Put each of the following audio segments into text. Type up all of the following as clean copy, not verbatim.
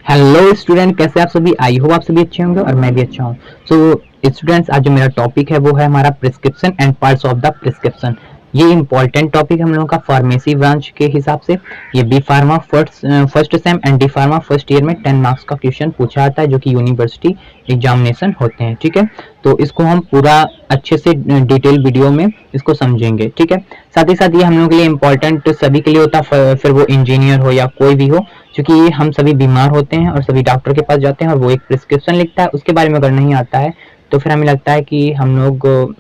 Hello student, कैसे आप सभी। आई होप आप सभी अच्छे होंगे और मैं भी अच्छा हूँ। सो स्टूडेंट्स, आज जो मेरा टॉपिक है वो है हमारा prescription and parts of the prescription. ये इंपॉर्टेंट टॉपिक हम लोगों का फार्मेसी ब्रांच के हिसाब से। ये B pharma first sem and D pharma first year में 10 मार्क्स का क्वेश्चन पूछा आता है, जो कि यूनिवर्सिटी एग्जामिनेशन होते हैं। ठीक है, तो इसको हम पूरा अच्छे से डिटेल वीडियो में इसको समझेंगे। ठीक है, साथ ही साथ ये हम लोगों के लिए इम्पोर्टेंट सभी के लिए होता है, फिर वो इंजीनियर हो या कोई भी हो, क्योंकि हम सभी बीमार होते हैं और सभी डॉक्टर के पास जाते हैं और वो एक प्रिस्क्रिप्शन लिखता है। उसके बारे में अगर नहीं आता है तो फिर हमें लगता है कि हम लोग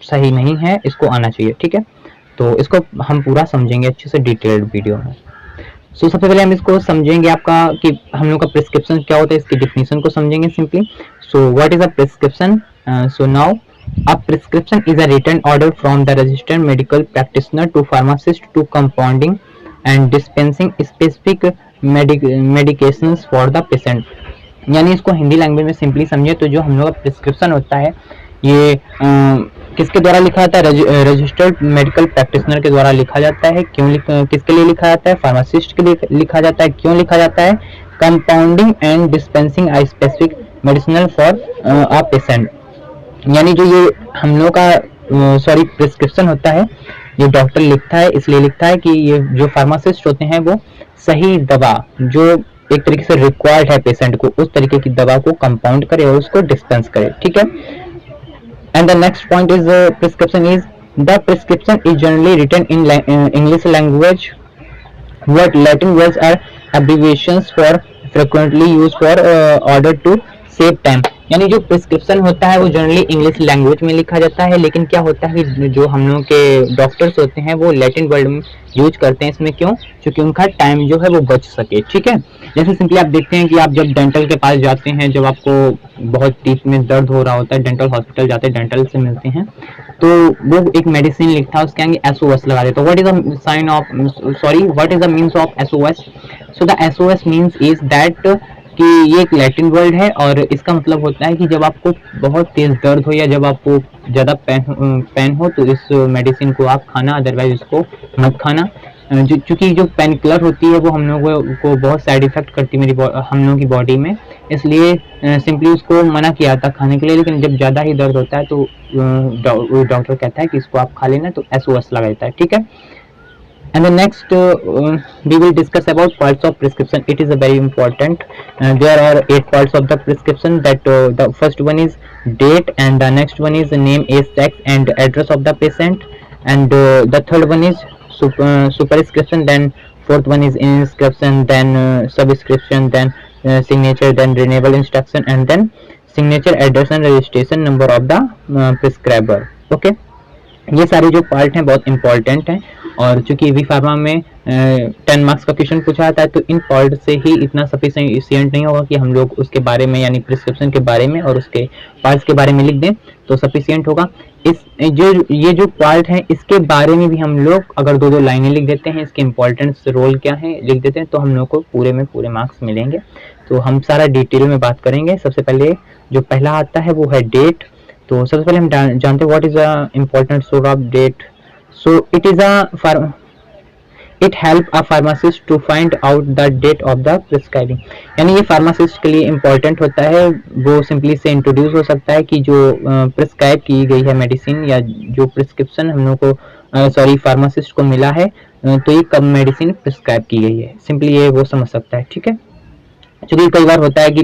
सही नहीं है, इसको आना चाहिए। ठीक है, तो इसको हम पूरा समझेंगे अच्छे से डिटेल्ड वीडियो में। सबसे पहले हम इसको समझेंगे आपका कि हम लोग का प्रिस्क्रिप्शन क्या होता है, इसकी डिफिनेशन को समझेंगे simply. So what is a prescription? So now a prescription is a written order from the registered medical practitioner to pharmacist to compounding and dispensing specific medications for the patient। यानी इसको Hindi language में simply समझे तो जो हम लोग का prescription होता है ये किसके द्वारा लिखा जाता है? रजिस्टर्ड मेडिकल प्रैक्टिशनर के द्वारा लिखा जाता है। किसके लिए लिखा जाता है? फार्मासिस्ट के लिए लिखा जाता है। क्यों लिखा जाता है? Compounding and dispensing a specific medicinal for a patient। यानी जो ये हम लोग का प्रिस्क्रिप्शन होता है, ये डॉक्टर लिखता है, इसलिए लिखता है कि ये जो फार्मासिस्ट होते हैं वो सही दवा जो एक तरीके से रिक्वायर्ड है पेशेंट को, उस तरीके की दवा को कंपाउंड करे और उसको डिस्पेंस करे। ठीक है, and the next point is prescription is the prescription is generally written in English language. what Latin words are abbreviations for frequently used for order to save time। यानी जो प्रिस्क्रिप्शन होता है वो जनरली इंग्लिश लैंग्वेज में लिखा जाता है, लेकिन क्या होता है कि जो हम लोग के डॉक्टर्स होते हैं वो लैटिन वर्ड में यूज करते हैं इसमें। क्यों? क्योंकि उनका टाइम जो है वो बच सके। ठीक है, जैसे सिंपली आप देखते हैं कि आप जब डेंटल के पास जाते हैं, जब आपको बहुत टीथ में दर्द हो रहा होता है, डेंटल हॉस्पिटल जाते हैं, डेंटल से मिलते हैं, तो वो एक मेडिसिन लिखता है, उसके आगे SOS लगा देता है। What is the sign of what is the means of SOS? So the SOS means is that कि ये एक लैटिन वर्ड है और इसका मतलब होता है कि जब आपको बहुत तेज दर्द हो या जब आपको ज़्यादा पेन हो तो इस मेडिसिन को आप खाना, अदरवाइज इसको मत खाना। क्योंकि जो पेन किलर होती है वो हम लोगों को बहुत साइड इफेक्ट करती है हम लोगों की बॉडी में, इसलिए सिंपली उसको मना किया था खाने के लिए। लेकिन जब ज़्यादा ही दर्द होता है तो डॉक्टर कहता है कि इसको आप खा लेना, तो SOS लगा देता है। ठीक है, and the next we will discuss about parts of prescription. It is a very important, there are 8 parts of the prescription. That the first one is date, and the next one is name, age, sex and address of the patient, and the third one is superscription, then fourth one is inscription, then subscription, then signature, then renewal instruction, and then signature, address and registration number of the prescriber। okay, ये सारे जो part हैं बहुत important हैं, और चूंकि we pharma में 10 marks का क्वेश्चन पूछा जाता है तो इन पार्ट से ही इतना सफिशिएंट नहीं होगा कि हम लोग उसके बारे में यानी प्रिस्क्रिप्शन के बारे में और उसके पार्ट्स के बारे में लिख दें तो सफिशिएंट होगा। ये जो पार्ट है इसके बारे में भी हम लोग अगर 2-2 लाइनें लिख देते हैं, इसके इंपॉर्टेंस रोल क्या है लिख देते हैं, तो हम लोग को पूरे में पूरे मार्क्स मिलेंगे। तो हम सारा डिटेल में बात करेंगे। सबसे पहले जो पहला आता है वो है डेट। तो सबसे पहले हम जानते हैं what is a important source of date. So it help a pharmacist to find out the date of the prescribing। यानी ये फार्मासिस्ट के लिए इम्पोर्टेंट होता है। वो सिंपली से इंट्रोड्यूस हो सकता है कि जो प्रिस्क्राइब की गई है मेडिसिन या जो प्रिस्क्रिप्शन हम लोग को फार्मासिस्ट को मिला है, तो ये कब मेडिसिन प्रिस्क्राइब की गई है, सिंपली ये वो समझ सकता है। ठीक है, क्योंकि कई बार होता है कि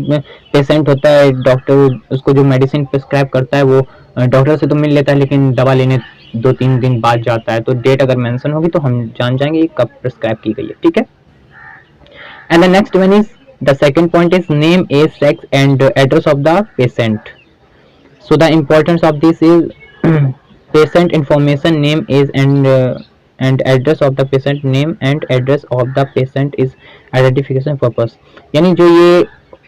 पेशेंट होता है, डॉक्टर उसको जो मेडिसिन प्रिस्क्राइब करता है वो डॉक्टर से तो मिल लेता है लेकिन दवा लेने 2-3 दिन बाद जाता है, तो डेट अगर मेंशन होगी तो हम जान जाएंगे कब प्रिस्क्राइब की गई है। ठीक है, and the next one is the second point is name, age, sex and address of the patient. So the importance of this is patient information, name, age and address of the patient. Name and address of the patient is identification purpose. यानी जो ये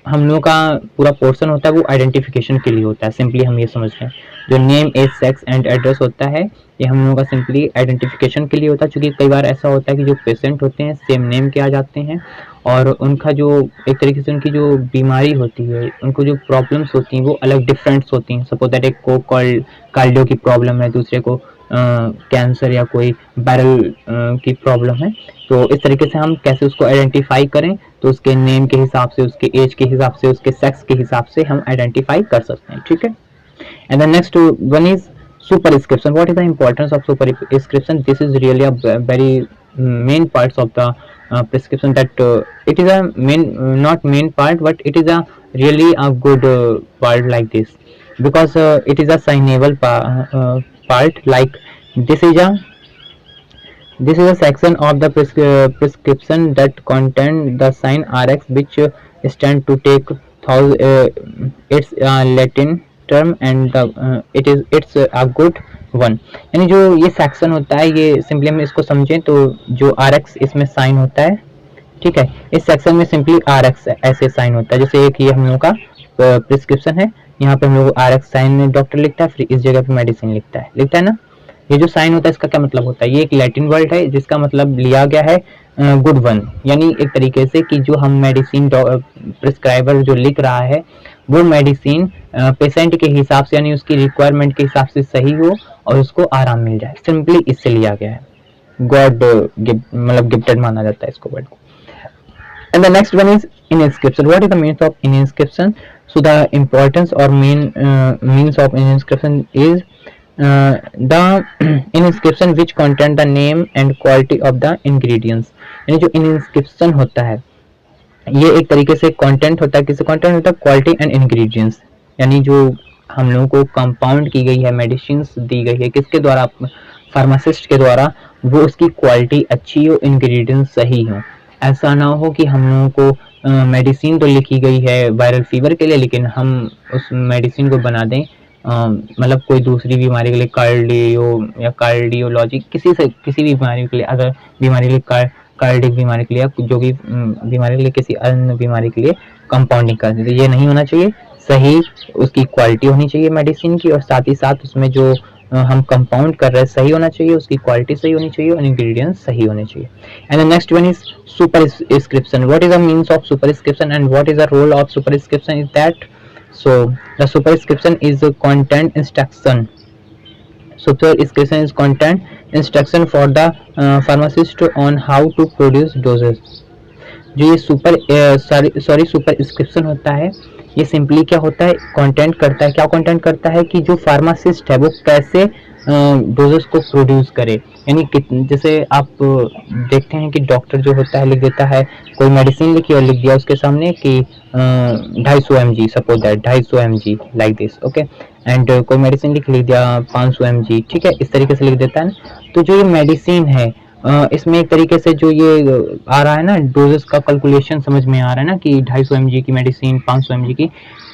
हम लोग का पूरा portion होता है वो आइडेंटिफिकेशन के लिए होता है। सिंपली हम ये समझ रहे हैं जो name, age, sex and address होता है ये हम लोगों का सिंपली आइडेंटिफिकेशन के लिए होता है। क्योंकि कई बार ऐसा होता है कि जो पेशेंट होते हैं सेम नेम के आ जाते हैं और उनका जो एक तरीके से उनकी जो बीमारी होती है, उनको जो प्रॉब्लम्स होती हैं वो अलग डिफरेंट्स होती हैं। सपोज दैट एक को कार्डियो की प्रॉब्लम है, दूसरे को कैंसर या कोई वायरल की प्रॉब्लम है, तो इस तरीके से हम कैसे उसको आइडेंटिफाई करें, तो उसके नेम के हिसाब से, उसके एज के हिसाब से, उसके सेक्स के हिसाब से हम आइडेंटिफाई कर सकते हैं, ठीक है। And the next one is superscription. What is the importance of superscription? This is really a very main parts of the prescription, that it is a main, not main part, but it is a really a good part like this, because it is a signable part. Like this is a section of the prescription that contain the sign Rx, which stand to take its Latin term, and it's a good one. यानी जो ये section होता है, ये simply हम इसको समझें तो जो Rx इसमें साइन होता है, ठीक है, इस सेक्शन में सिंपली Rx ऐसे साइन होता है। जैसे एक ये हम लोग का प्रिस्क्रिप्शन है, यहाँ पे हम लोग Rx साइन डॉक्टर लिखता है, फिर इस जगह पे मेडिसिन लिखता है ना। ये जो साइन होता है इसका क्या मतलब होता है, ये एक लैटिन वर्ड है जिसका मतलब लिया गया है गुड वन, यानी एक तरीके से कि जो हम मेडिसिन प्रिस्क्राइबर जो लिख रहा है वो मेडिसिन पेशेंट के हिसाब से, यानी उसकी रिक्वायरमेंट के हिसाब से सही हो और उसको आराम मिल जाए, सिंपली इससे लिया गया है। गॉड मतलब गिफ्टेड माना जाता है इसको वर्ड को। And the next one is inscription. What is the meaning of inscription? So the importance or means of inscription is the inscription which contain the name and quality of the ingredients. यानी जो inscription होता है ये एक तरीके से content होता है, किससे कंटेंट होता है, क्वालिटी एंड इंग्रेडिएंट्स, यानी जो हम लोगों को कंपाउंड की गई है, मेडिसिन दी गई है किसके द्वारा, फार्मासिस्ट के द्वारा, वो उसकी क्वालिटी अच्छी हो, इंग्रेडिएंट्स सही हो। ऐसा ना हो कि हम लोगों को मेडिसिन तो लिखी गई है वायरल फीवर के लिए, लेकिन हम उस मेडिसिन को बना दें मतलब कोई दूसरी बीमारी के लिए, कार्डियो या कार्डियोलॉजी किसी भी बीमारी के लिए, अगर बीमारी के लिए कार्डिक बीमारी के लिए, जो भी बीमारी के लिए, किसी अन्य बीमारी के लिए कंपाउंडिंग कर देते, ये नहीं होना चाहिए। सही उसकी क्वालिटी होनी चाहिए मेडिसिन की, और साथ ही साथ उसमें जो हम कंपाउंड कर रहे हैं सही होना चाहिए, उसकी क्वालिटी सही होनी चाहिए और इंग्रेडिएंट्स सही होने चाहिए। And the next one is superscription. What is the means of superscription and what is the role of superscription is that, so the superscription is a content instruction. Superscription is content instruction for the pharmacist on how to produce doses. जो ये superscription होता है, ये simply क्या होता है, content करता है, क्या कंटेंट करता है कि जो फार्मासिस्ट है वो कैसे डोजेस को प्रोड्यूस करे, यानी जैसे आप देखते हैं कि डॉक्टर जो होता है लिख देता है, कोई मेडिसिन लिखी और लिख दिया उसके सामने कि 250 mg, suppose that 250 mg like this, okay, and कोई मेडिसिन लिख दिया 500 mg, ठीक है, इस तरीके से लिख देता है ना। तो जो ये मेडिसिन है इसमें एक तरीके से जो ये आ रहा है ना, डोजेस का कैलकुलेशन समझ में आ रहा है ना कि 250 mg की मेडिसिन 500 mg की,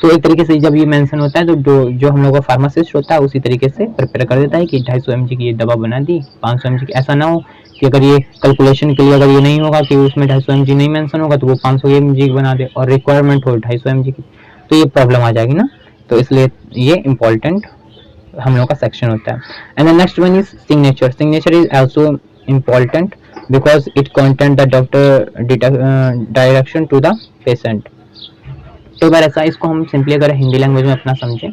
तो एक तरीके से जब ये मेंशन होता है तो जो हम लोग का फार्मासिस्ट होता है उसी तरीके से प्रिपेयर कर देता है कि 250 mg की ये दवा बना दी 500 mg की। ऐसा ना हो कि अगर ये कैलकुलेशन के लिए अगर ये नहीं होगा कि उसमें 250 mg नहीं मेंशन होगा तो वो 500 mg की बना दे और रिक्वायरमेंट हो 250 mg की, तो ये प्रॉब्लम आ जाएगी ना। तो इसलिए ये इम्पोर्टेंट हम लोग का सेक्शन होता है। And the next one is signature. Signature is also important because it contain the doctor direction to the patient. तो बार ऐसा इसको हम सिंपली अगर हिंदी लैंग्वेज में अपना समझें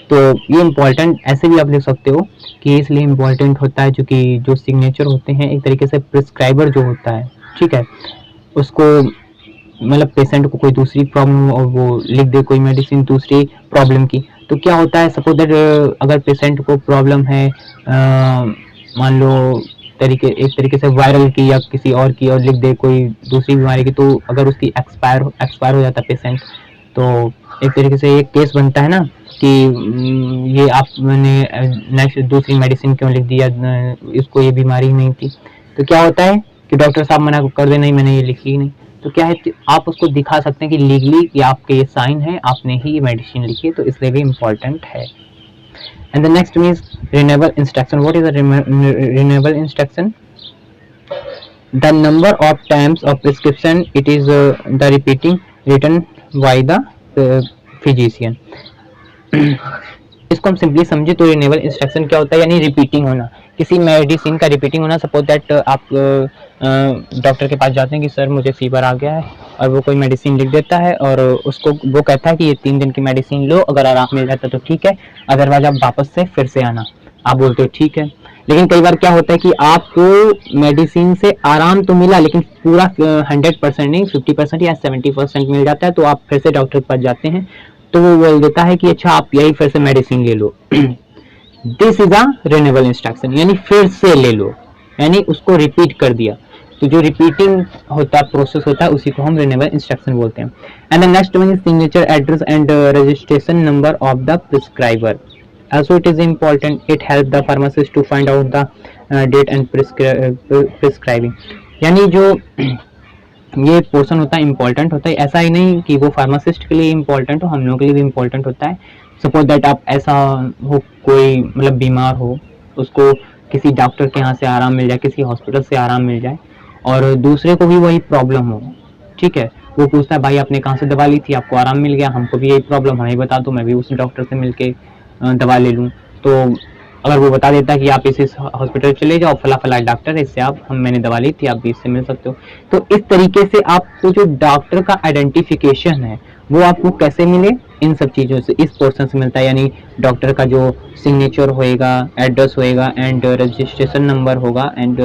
तो ये इम्पोर्टेंट ऐसे भी आप लिख सकते हो कि इसलिए इम्पोर्टेंट होता है क्योंकि जो सिग्नेचर होते हैं एक तरीके से प्रिस्क्राइबर जो होता है, ठीक है, उसको मतलब पेशेंट को कोई दूसरी प्रॉब्लम और वो लिख दे कोई मेडिसिन दूसरी प्रॉब्लम की, तो क्या होता है, सपोज दैट अगर पेशेंट को प्रॉब्लम है मान लो एक तरीके से वायरल की या किसी और की और लिख दे कोई दूसरी बीमारी की, तो अगर उसकी एक्सपायर हो जाता है पेशेंट, तो एक तरीके से एक केस बनता है ना कि ये आपने नेक्स्ट दूसरी मेडिसिन क्यों लिख दिया, इसको ये बीमारी नहीं थी, तो क्या होता है कि डॉक्टर साहब मना कर दे, नहीं मैंने ये लिखी ही नहीं, तो क्या है आप उसको दिखा सकते हैं कि लीगली कि आपके ये साइन है, आपने ही ये मेडिसिन लिखी है, तो इसलिए भी इम्पोर्टेंट है। And the next one is renewable instruction. What is a renewable instruction? The number of times of prescription it is the repeating written by the physician. इसको हम सिंपली समझे तो रिन्यूअल इंस्ट्रक्शन क्या होता है, यानी रिपीटिंग होना, किसी मेडिसिन का रिपीटिंग होना। सपोज दैट आप डॉक्टर के पास जाते हैं कि सर मुझे फीवर आ गया है, और वो कोई मेडिसिन लिख देता है और उसको वो कहता है कि ये 3 दिन की मेडिसिन लो, अगर आराम मिल जाता है तो ठीक है, अदरवाइज आप वापस से फिर से आना। आप बोलते हो ठीक है, लेकिन कई बार क्या होता है कि आपको मेडिसिन से आराम तो मिला लेकिन पूरा 100% नहीं, 50% या 70% मिल जाता है, तो आप फिर से डॉक्टर के पास जाते हैं तो वो बोल देता है कि अच्छा आप यही फिर से मेडिसिन ले लो। This is a renewal instruction, यानी फिर से ले लो, यानी उसको रिपीट कर दिया। तो जो रिपीटिंग होता है प्रोसेस होता है उसी को हम रिन्यूअल इंस्ट्रक्शन बोलते हैं। And the next one is signature, address and registration number of the prescriber. Also it is important, it helps the pharmacist to find out the date and prescribing। यानी जो ये पोर्शन होता है important होता है, ऐसा ही नहीं कि वो फार्मासिस्ट के लिए इम्पोर्टेंट हो, हम लोगों के लिए भी इम्पोर्टेंट होता है। सपोज दैट आप ऐसा हो, कोई मतलब बीमार हो, उसको किसी डॉक्टर के यहाँ से आराम मिल जाए, किसी हॉस्पिटल से आराम मिल जाए, और दूसरे को भी वही प्रॉब्लम हो, ठीक है, वो पूछता है भाई आपने कहाँ से दवा ली थी, आपको आराम मिल गया, हमको भी यही प्रॉब्लम, हमें बता दो, मैं भी उस डॉक्टर से मिलके दवा ले लूँ। तो अगर वो बता देता है कि आप इस हॉस्पिटल चले जाओ, फला फला डॉक्टर है, इससे आप मैंने दवा ली थी, आप भी इससे मिल सकते हो। तो इस तरीके से आपको जो डॉक्टर का आइडेंटिफिकेशन है वो आपको कैसे मिले, इन सब चीज़ों से, इस पोर्शन से मिलता है। यानी डॉक्टर का जो सिग्नेचर होएगा, एड्रेस होएगा एंड रजिस्ट्रेशन नंबर होगा, एंड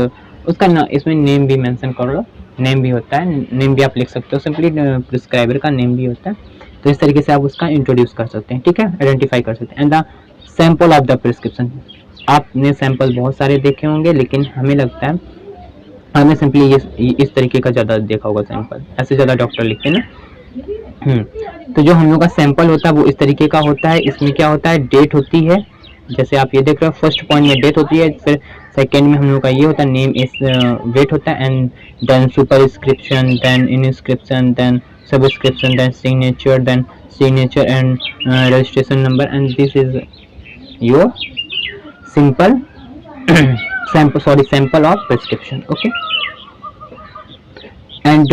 उसका ना इसमें नेम भी मेंशन कर लो, नेम भी होता है, नेम भी आप लिख सकते हो, सिंपली प्रिस्क्राइबर का नेम भी होता है। तो इस तरीके से आप उसका इंट्रोड्यूस कर सकते हैं, ठीक है, आइडेंटिफाई कर सकते हैं। And the sample of the prescription, आपने सैंपल बहुत सारे देखे होंगे लेकिन हमें लगता है हमें सिंपली ये इस तरीके का ज़्यादा देखा होगा सैंपल, ऐसे ज़्यादा डॉक्टर लिखते हैं ना। तो जो हम लोग का सैंपल होता है वो इस तरीके का होता है। इसमें क्या होता है, डेट होती है, जैसे आप ये देख रहे हो, फर्स्ट पॉइंट में डेट होती है, फिर सेकेंड में हम लोग का ये होता है नेम इस वेट होता है, and then superscription, then inscription, then subscription, then signature, then signature and registration number, and this is your simple sample of prescription, okay। and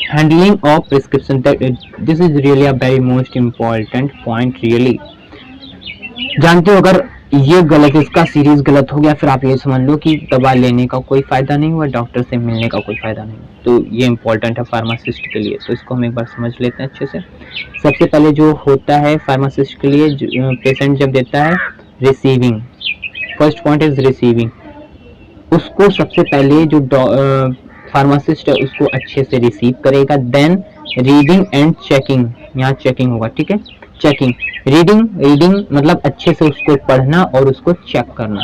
handling of prescription, that this is really a very most important point really। जानते हो अगर ये गलत, इसका series गलत हो गया, फिर आप ये समझ लो कि दवा लेने का कोई फायदा नहीं हुआ, डॉक्टर से मिलने का कोई फायदा नहीं। तो ये इंपॉर्टेंट है फार्मासिस्ट के लिए, तो इसको हम एक बार समझ लेते हैं अच्छे से। सबसे पहले जो होता है फार्मासिस्ट के लिए, पेशेंट जब देता है receiving, first point is receiving, उसको सबसे पहले जो फार्मासिस्ट है उसको अच्छे से रिसीव करेगा, देन रीडिंग एंड चेकिंग, यहाँ चेकिंग होगा, ठीक है, चेकिंग, रीडिंग मतलब अच्छे से उसको पढ़ना और उसको चेक करना।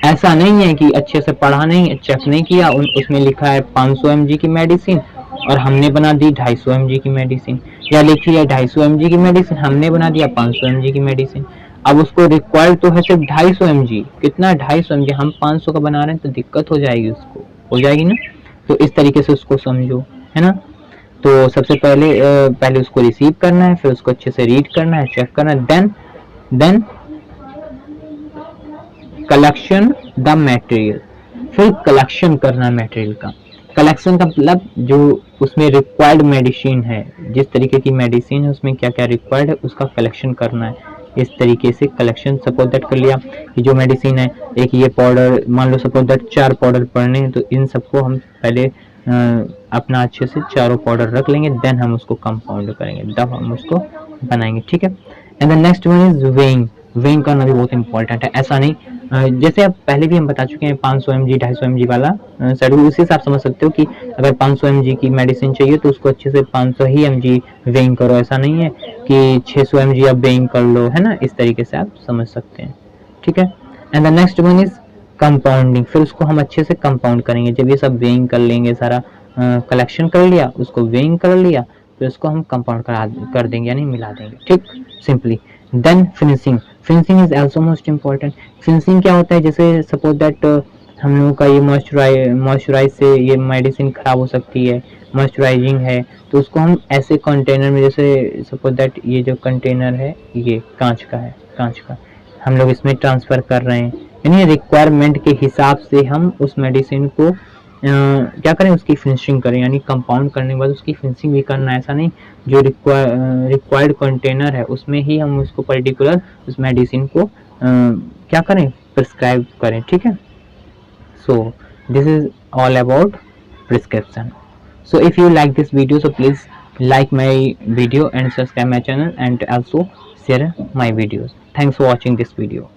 ऐसा नहीं है कि अच्छे से पढ़ा नहीं, चेक नहीं किया, उसमें लिखा है 500 mg की मेडिसिन और हमने बना दी 250 mg की मेडिसिन, या लिखी है 250 mg की मेडिसिन, हमने बना दिया 500 mg की मेडिसिन। अब उसको रिक्वायर्ड तो है सिर्फ 250 mg, कितना 250 mg, हम 500 का बना रहे हैं तो दिक्कत हो जाएगी, उसको हो जाएगी ना। तो इस तरीके से उसको समझो, है ना। तो सबसे पहले उसको रिसीव करना है, फिर उसको अच्छे से रीड करना है, चेक करना है, देन कलेक्शन द मटेरियल, फिर कलेक्शन करना है मटेरियल का। कलेक्शन का मतलब जो उसमें रिक्वायर्ड मेडिसिन है, जिस तरीके की मेडिसिन है उसमें क्या क्या रिक्वायर्ड है उसका कलेक्शन करना है। इस तरीके से कलेक्शन, सपोज दैट कर लिया कि जो मेडिसिन है, एक ये पाउडर, मान लो सपोज दैट 4 पाउडर पड़ने हैं, तो इन सबको हम पहले अपना अच्छे से चारों पाउडर रख लेंगे, देन हम उसको कंपाउंड करेंगे, तब हम उसको बनाएंगे, ठीक है। And the next one is weighing, weighing करना भी बहुत इंपॉर्टेंट है। ऐसा नहीं, जैसे अब पहले भी हम बता चुके हैं 500 mg 250 mg वाला शेड्यूल, उसी से आप समझ सकते हो कि अगर 500 mg की मेडिसिन चाहिए तो उसको अच्छे से 500 ही mg वेइंग करो, ऐसा नहीं है कि 600 mg आप वेइंग कर लो, है ना। इस तरीके से आप समझ सकते हैं, ठीक है। And the next one is compounding, फिर उसको हम अच्छे से कंपाउंड करेंगे। जब ये सब वेइंग कर लेंगे, सारा कलेक्शन कर लिया, उसको वेइंग कर लिया, फिर उसको हम कंपाउंड कर देंगे, यानी मिला देंगे, ठीक, simply. Then finishing, finishing is also most important. Finishing क्या होता है, जैसे सपोज दैट हम लोगों का ये मॉइस्चराइज से ये मेडिसिन खराब हो सकती है, मॉइस्चराइजिंग है, तो उसको हम ऐसे कंटेनर में, जैसे सपोज दैट ये जो कंटेनर है ये कांच का है, कांच का, हम लोग इसमें ट्रांसफ़र कर रहे हैं, यानी रिक्वायरमेंट के हिसाब से हम उस मेडिसिन को क्या करें, उसकी फिनिशिंग करें, यानी कंपाउंड करने के बाद उसकी फिनिशिंग भी करना है। ऐसा नहीं जो रिक्वायर्ड कंटेनर है उसमें ही हम उसको पर्टिकुलर उस मेडिसिन को क्या करें, प्रिस्क्राइब करें, ठीक है। So this is all about prescription. So if you like this video, so please like my video and subscribe my channel and also share my videos. Thanks for watching this video.